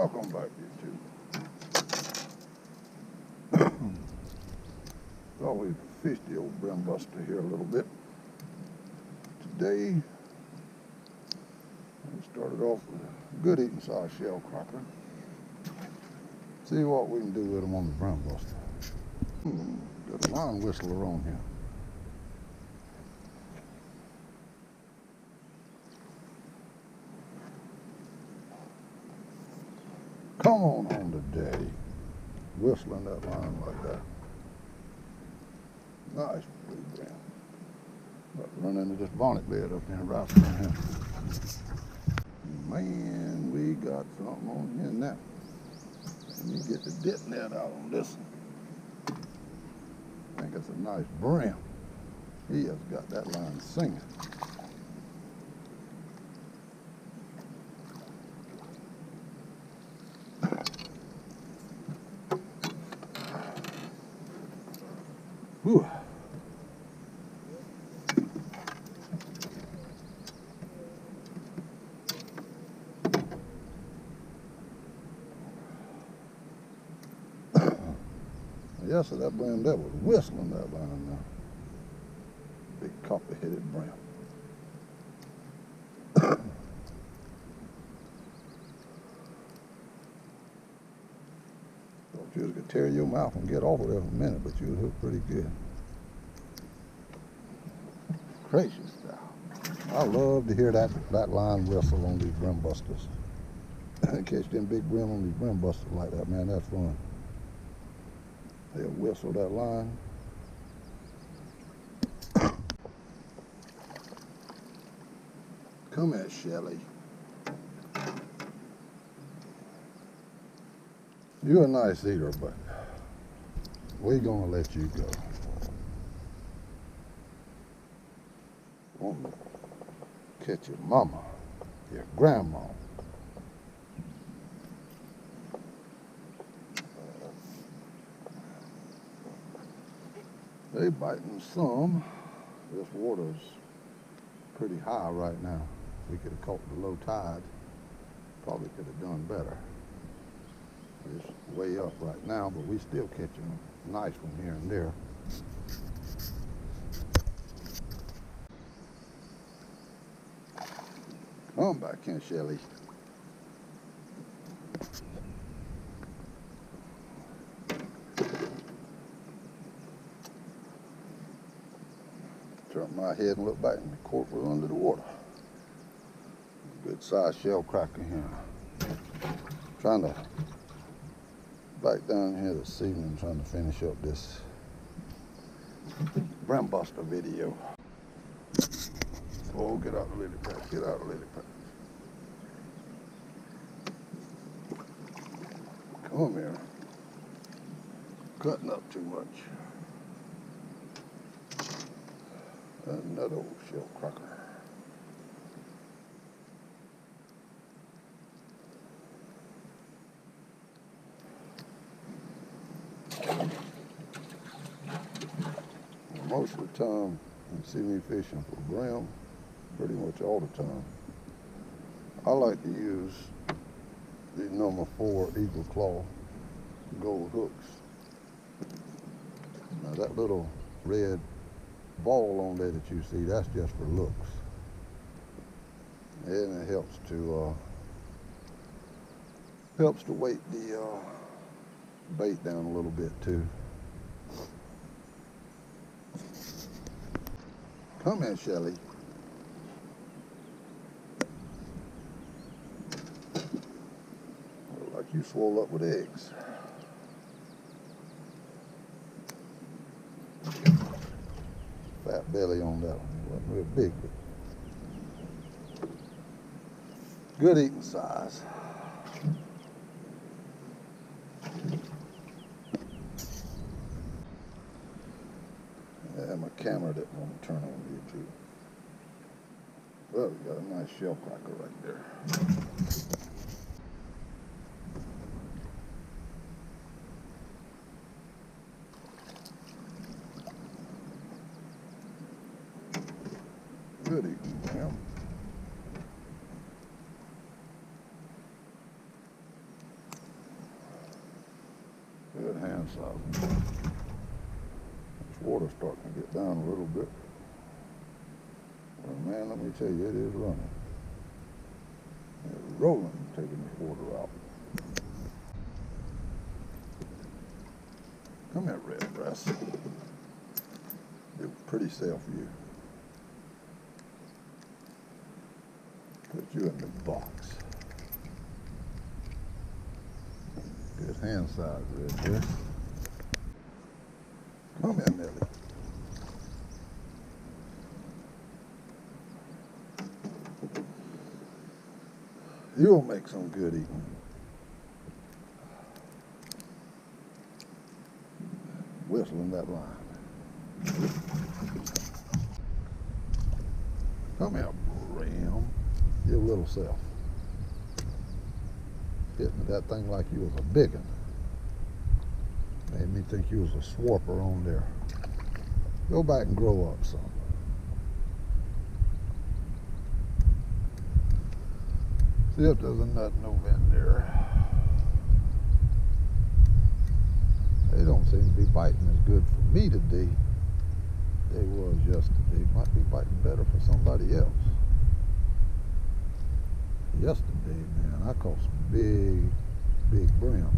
Welcome back, YouTube. Thought we'd fish the old brim buster here a little bit. Today, we started off with a good eating size shellcracker. See what we can do with them on the brim buster. Got a line whistler on here. Come on home today. Whistling that line like that. Nice blue brim. About to run into this bonnet bed up there right from here. Man, we got something on here now. Let me get the dip net out on this one. I think it's a nice brim. He has got that line singing. Whew. Yes, so that brim there was whistling that line now. Big copper-headed brim. Thought you was gonna tear your mouth and get off of there for a minute, but you was hooked pretty good. Gracious thou. I love to hear that line whistle on these brim busters. Catch them big brim on these brim busters like that, man, that's fun. They'll whistle that line. Come here, Shelly. You're a nice eater, but we're gonna let you go. Want to catch your mama, your grandma. They biting some. This water's pretty high right now. We could have caught the low tide. Probably could have done better. It's way up right now, but we still catching a nice one here and there. Come back here, Shelly. Turn my head and look back, and the cork was under the water. Good sized shellcracker here. Trying to back down here this evening, trying to finish up this brim buster video. Oh, get out the lily pad, get out the lily pad. Come here. Cutting up too much. Another old shellcracker. Most of the time, you see me fishing for brim, pretty much all the time. I like to use the number 4 Eagle Claw gold hooks. Now that little red ball on there that you see, that's just for looks. And it helps to weight the bait down a little bit too. Come here, Shelly. Look like you swole up with eggs. Fat belly on that one. It wasn't real big, but good eating size. And my camera didn't want to turn on YouTube. Well, we got a nice shellcracker right there. Good eating, brim. size one. This water's starting to get down a little bit. Well, man, let me tell you, it is running. It's rolling, taking this water out. Come here, red breast. You're pretty self, you. Put you in the box. Good hand size right there. Come here, Nelly. You'll make some good eating. Whistling that line. Come here, brim. Your little self. Hitting that thing like you was a big one. Made me think you was a swarper on there. Go back and grow up some. See if there's a nut over in there. They don't seem to be biting as good for me today. They was yesterday. Might be biting better for somebody else. Yesterday, man, I caught some big brim.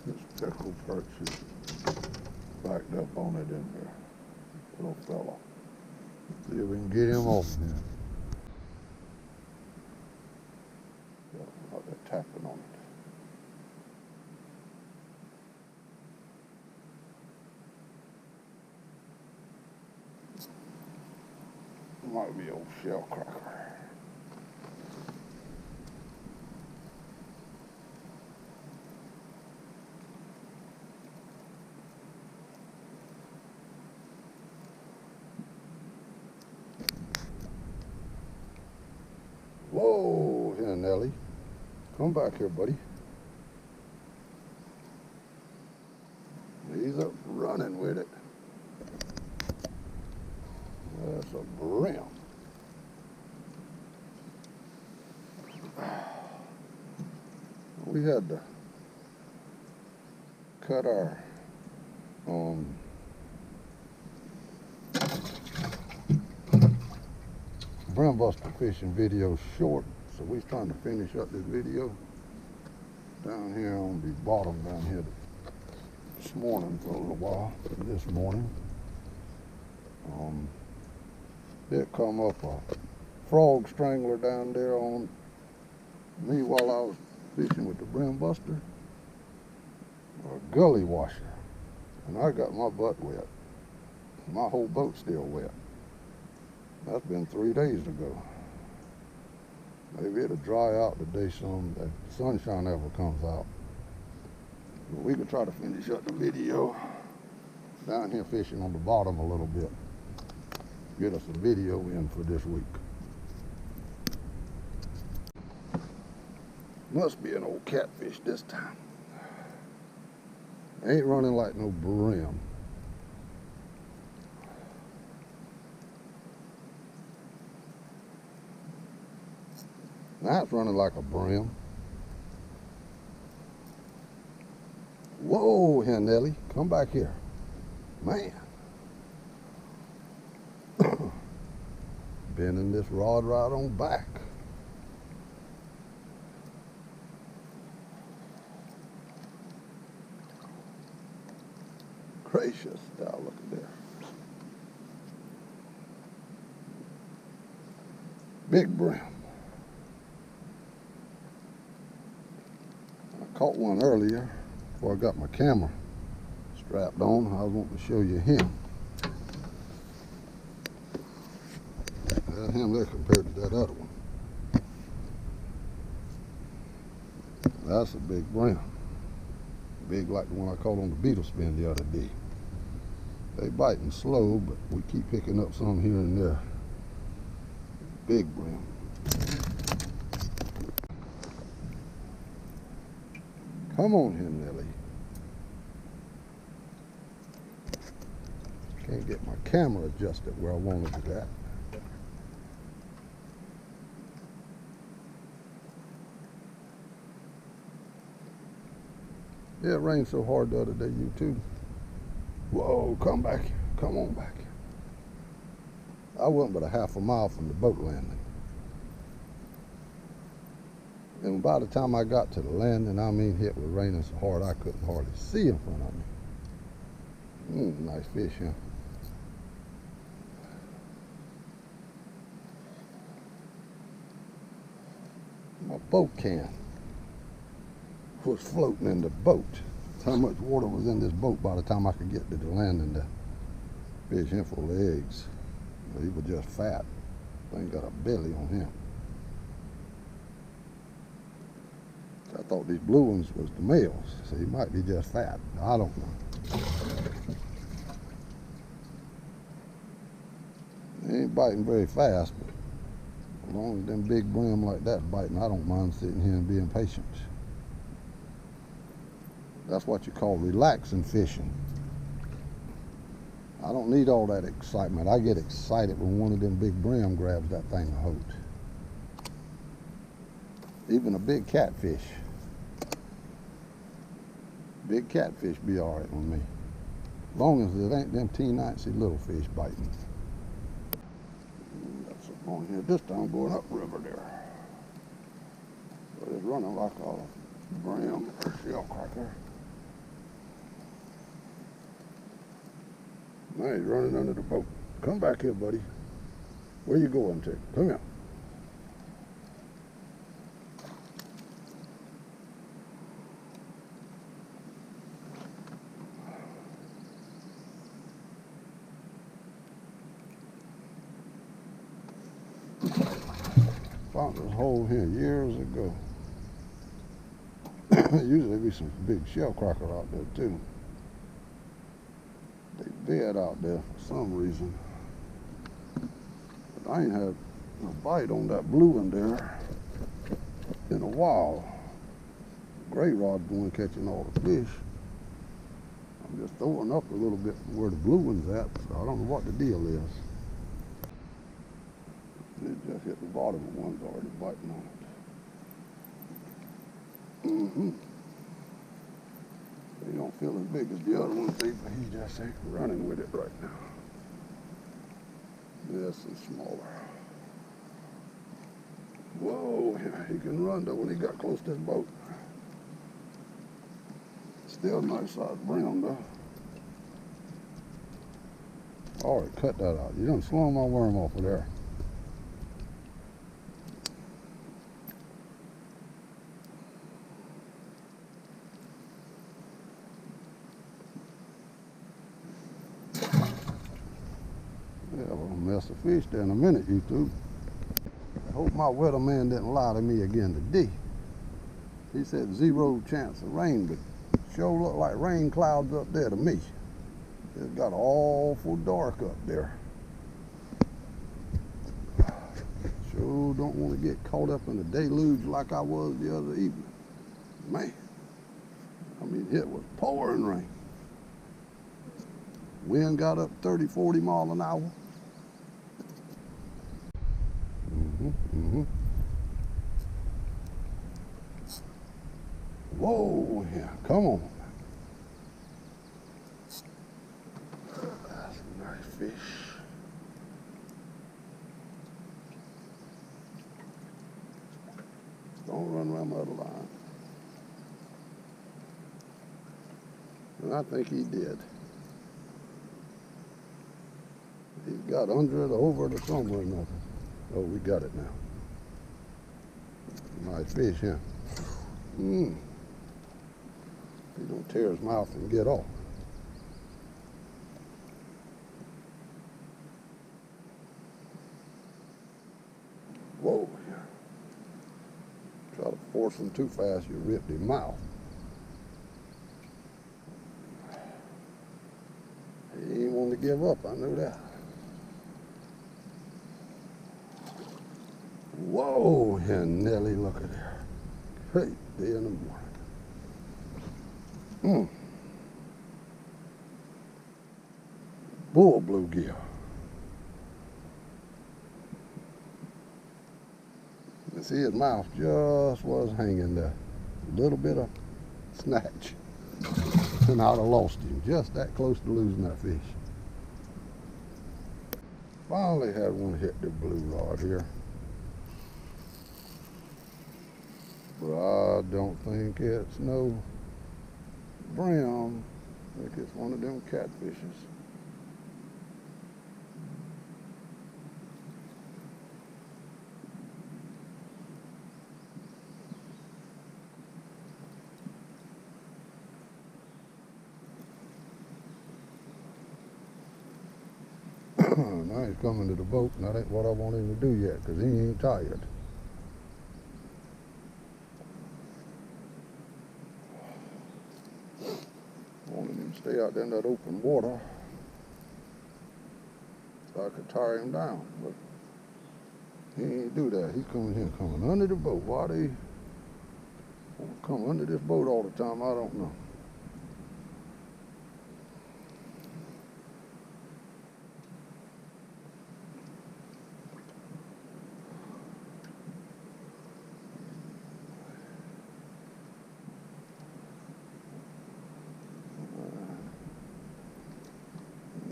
This pickle perch is backed up on it in there. Little fella. See if we can get him off here. They're tapping on it. Might be old Shellcracker. Whoa, here, Nelly. Come back here, buddy. He's up running with it. That's a brim. We had to cut our brim buster fishing video short, so we're trying to finish up this video down here on the bottom down here this morning for a little while. This morning there come up a frog strangler down there on me while I was fishing with the brim buster, a gully washer, and I got my butt wet. My whole boat's still wet. That's been 3 days ago. Maybe it'll dry out today some, if the sunshine ever comes out. But we can try to finish up the video down here fishing on the bottom a little bit. Get us a video in for this week. Must be an old catfish this time. Ain't running like no brim. Now it's running like a brim. Whoa, here, Nelly. Come back here. Man. Bending this rod right on back. Gracious, now look at there. Big brim. I caught one earlier before I got my camera strapped on. I was wanting to show you him. Him there compared to that other one. That's a big brim. Big like the one I caught on the beetle spin the other day. They biting slow, but we keep picking up some here and there. Big brim. Come on here, Nelly. Can't get my camera adjusted where I wanted it at. Yeah, it rained so hard the other day, you too. Whoa, come back here. Come on back here. I wasn't but a half a mile from the boat landing. And by the time I got to the landing, I mean, it was raining so hard I couldn't hardly see in front of me. Nice fish, huh? My boat can was floating in the boat. That's how much water was in this boat by the time I could get to the landing to fish him full of eggs. But he was just fat. Thing got a belly on him. I thought these blue ones was the males, so he might be just fat. I don't know. He ain't biting very fast, but as long as them big brim like that biting, I don't mind sitting here and being patient. That's what you call relaxing fishing. I don't need all that excitement. I get excited when one of them big brim grabs that thing of hoat. Even a big catfish. Big catfish be all right with me. As long as it ain't them teeny little fish biting. Got something on here. This time going up river there. But it's running like a brim or shellcracker. Now he's running under the boat. Come back here, buddy. Where you going to? Come here. Found this hole here years ago. Usually be some big shellcracker out there too. They bed out there for some reason. But I ain't had a bite on that blue one there in a while. Gray rod's the one catching all the fish. I'm just throwing up a little bit from where the blue one's at, so I don't know what the deal is. It just hit the bottom and one's already biting on it. He don't feel as big as the other ones, but he just ain't running with it right now. This is smaller. Whoa, he can run though when he got close to his boat. Still nice sized brim though. All right, cut that out. You done slung my worm off of there. Yeah, well, I'll mess the fish there in a minute, YouTube. I hope my weatherman didn't lie to me again today. He said 0 chance of rain, but sure look like rain clouds up there to me. It got awful dark up there. Sure don't want to get caught up in the deluge like I was the other evening. Man, I mean, it was pouring rain. Wind got up 30, 40 miles an hour. Whoa, yeah, come on. That's a nice fish. Don't run around my other line. And I think he did. He's got under it, over it, or somewhere or nothing. Oh, we got it now. Nice fish, huh? He's gonna tear his mouth and get off. Whoa. Try to force him too fast, you rip his mouth. He ain't wanting to give up, I know that. Whoa, and Nelly, look at there. Hey, day in the morning. Bull bluegill. You see his mouth just was hanging there. A little bit of snatch. And I'd have lost him, just that close to losing that fish. Finally had one hit the blue rod here. But I don't think it's no brim. I think it's one of them catfishes. Now he's coming to the boat, and that ain't what I want him to do yet, because he ain't tired. Wanted him to stay out there in that open water so I could tire him down, but he ain't do that. He's coming here, coming under the boat. Why they come under this boat all the time, I don't know.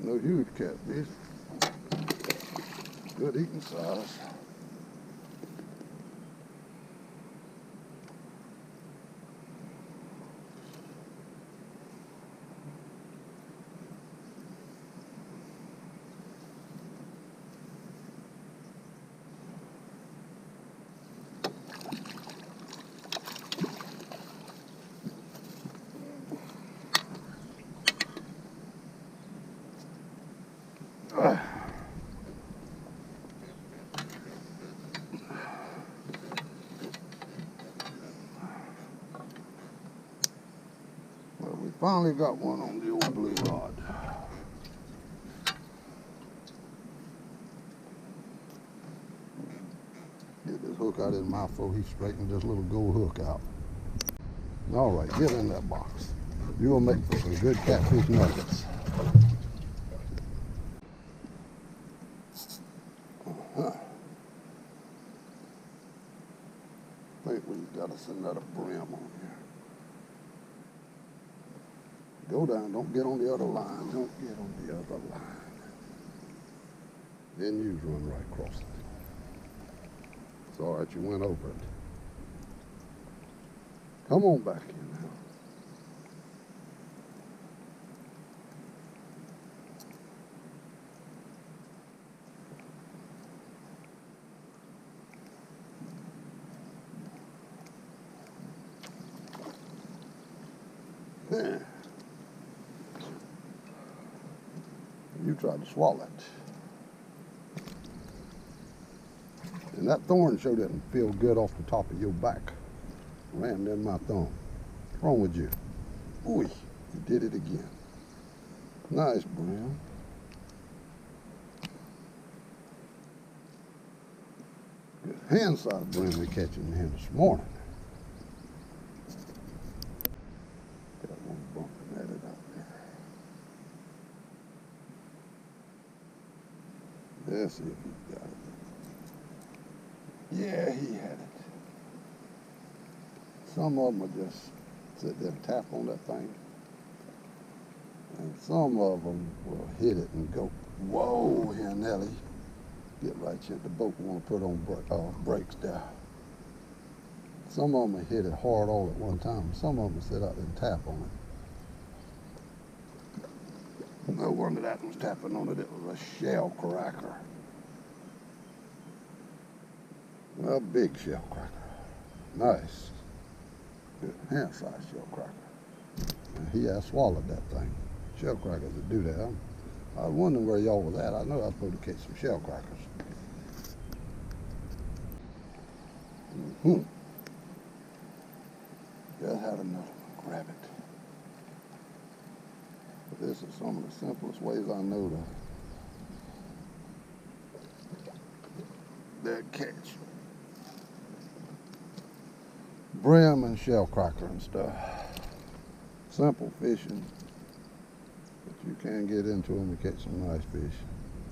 No huge catfish. Good eating size. Well, we finally got one on the old blue rod. Get this hook out of his mouth before he straightened this little gold hook out. All right, get in that box. You'll make for some good catfish nuggets. I think we've got us another brim on here. Go down, don't get on the other line. Don't get on the other line. Then you run right across it. It's all right, you went over it. Come on back in now. Yeah. You tried to swallow it. And that thorn sure didn't feel good off the top of your back. Rammed in my thumb. What's wrong with you? Ooh, you did it again. Nice, brim. Good hand-size brim we catching here this morning. Got one bumping at it out there. Let's see if he got it. Yeah, he had it. Some of them will just sit there and tap on that thing. And some of them will hit it and go, whoa, here, Nelly. Get right here. The boat want to put on brakes there. Some of them will hit it hard all at one time. Some of them will sit out there and tap on it. No wonder that was tapping on it. It was a shellcracker. A big shellcracker. Nice. Good hand-sized shellcracker. And he has swallowed that thing. Shellcrackers that do that. I was wondering where y'all was at. I know I was supposed to catch some shellcrackers. Just had another one. Grab it. But this is some of the simplest ways I know to catch brim and shellcracker and stuff. Simple fishing, but you can get into them and catch some nice fish.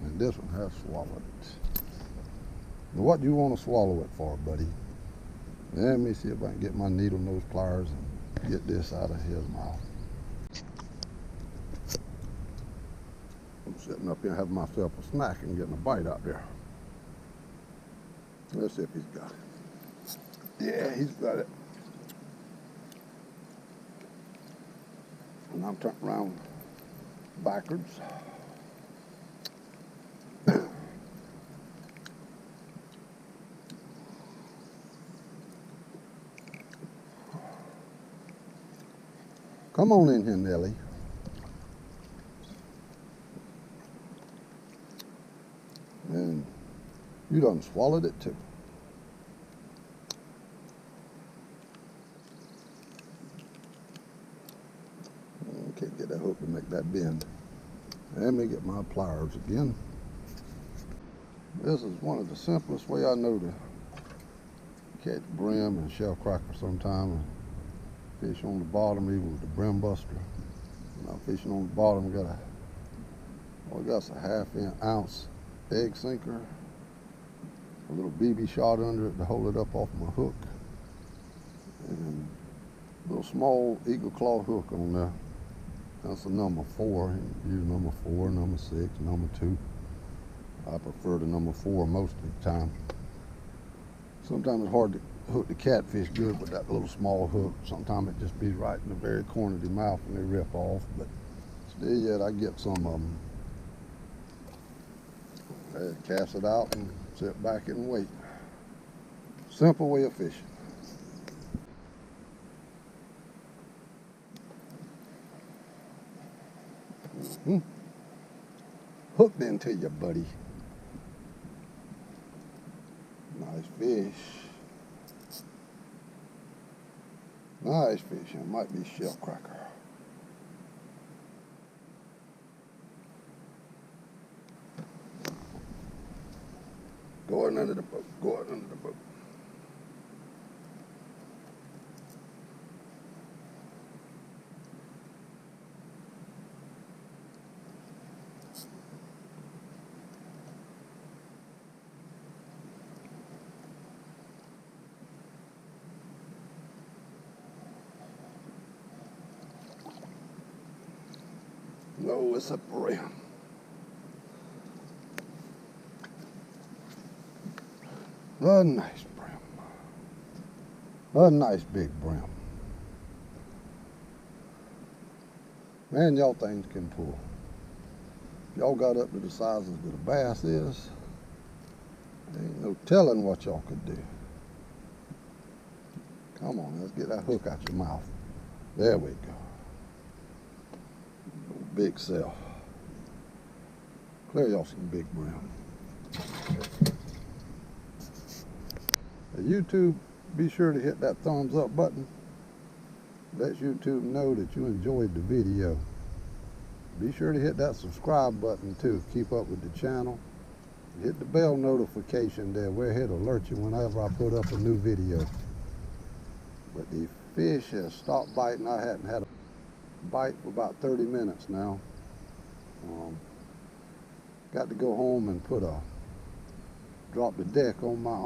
And this one has swallowed it. Now what do you want to swallow it for, buddy? Let me see if I can get my needle nose pliers and get this out of his mouth. I'm sitting up here having myself a snack and getting a bite out there. Let's see if he's got it. Yeah, he's got it. And I'm turning around backwards. Come on in here, Nelly. And you done swallowed it too. Can't get that hook to make that bend. Let me get my pliers again. This is one of the simplest way I know to catch brim and shellcracker sometimes. Fish on the bottom, even with the brim buster. When I'm fishing on the bottom, I got a half-ounce egg sinker, a little BB shot under it to hold it up off my hook, and a little small eagle claw hook on there. That's a number 4. You use number 4, number 6, number 2. I prefer the number 4 most of the time. Sometimes it's hard to hook the catfish good with that little small hook. Sometimes it just be right in the very corner of the mouth and they rip off. But still yet I get some of them. I cast it out and sit back and wait. Simple way of fishing. Hooked into you, buddy. Nice fish. Nice fish. It might be shellcracker. Going under the boat. Going under the boat. No, it's a brim. A nice brim. A nice big brim. Man, y'all things can pull. Y'all got up to the sizes that a bass is, there ain't no telling what y'all could do. Come on, let's get that hook out your mouth. There we go. Big self. Clear y'all some big brim. YouTube, be sure to hit that thumbs up button. Let YouTube know that you enjoyed the video. Be sure to hit that subscribe button too. Keep up with the channel. Hit the bell notification there where it'll alert you whenever I put up a new video. But the fish has stopped biting. I hadn't had a bite for about 30 minutes now. Got to go home and drop the deck on my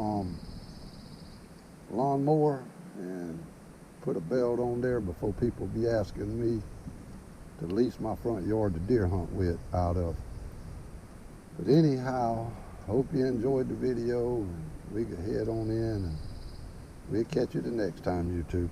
lawnmower and put a belt on there before people be asking me to lease my front yard to deer hunt with out of. But anyhow, hope you enjoyed the video and we can head on in and we'll catch you the next time, YouTube.